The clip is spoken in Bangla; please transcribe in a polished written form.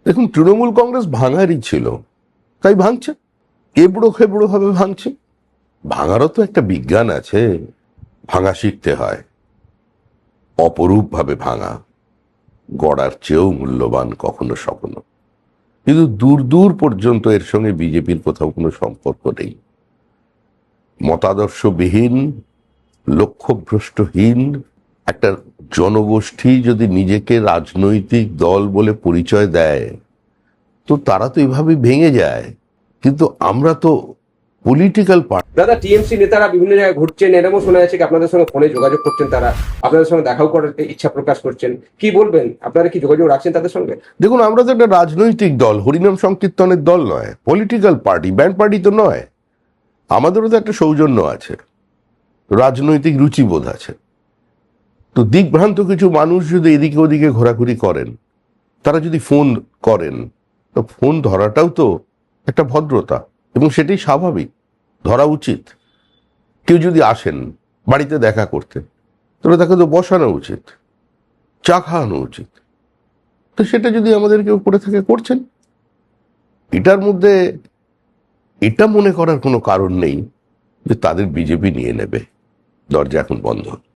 দেখুন, তৃণমূল কংগ্রেস ভাঙারই ছিল, তাই ভাঙছে, এবড়ো খেবড়ো ভাবে ভাঙছে। ভাঙারও তো একটা বিজ্ঞান আছে, ভাঙা শিখতে হয়, অপরূপ ভাবে ভাঙা, গড়ার চেয়েও মূল্যবান কখনো স্বপ্ন। কিন্তু দূর দূর পর্যন্ত এর সঙ্গে বিজেপির কোথাও কোনো সম্পর্ক নেই। মতাদর্শবিহীন, লক্ষ্যভ্রষ্টহীন একটা জনগোষ্ঠী যদি নিজেকে রাজনৈতিক দল বলে পরিচয় দেয়, তো তারা তো এভাবে ভেঙে যায়। কিন্তু আমরা তো পলিটিক্যাল পার্টি। দাদা, টিএমসি নেতারা বিভিন্ন জায়গায় ঘুরছেন, এরকমও শোনা যাচ্ছে কি আপনাদের সঙ্গে ফোনে যোগাযোগ করছেন, তারা আপনাদের সঙ্গে দেখাও করার ইচ্ছা প্রকাশ করছেন। কি বলবেন, আপনারা কি যোগাযোগ রাখছেন তাদের সঙ্গে? দেখুন, আমরা তো একটা রাজনৈতিক দল, হরিনাম সংকীর্তনের দল নয়, পলিটিক্যাল পার্টি, ব্যান্ড পার্টি তো নয়। আমাদেরও তো একটা সৌজন্য আছে, রাজনৈতিক রুচিবোধ আছে। তো দিকভ্রান্ত কিছু মানুষ যদি এদিকে ওদিকে ঘোরাঘুরি করেন, তারা যদি ফোন করেন, তো ফোন ধরাটাও তো একটা ভদ্রতা, এবং সেটাই স্বাভাবিক, ধরা উচিত। কেউ যদি আসেন বাড়িতে দেখা করতে, তাহলে তাকে তো বসানো উচিত, চা খাওয়ানো উচিত। তো সেটা যদি আমাদের কেউ করে থাকে, করছেন। এটার মধ্যে এটা মনে করার কোনো কারণ নেই যে তাদের বিজেপি নিয়ে নেবে। দরজা এখন বন্ধ।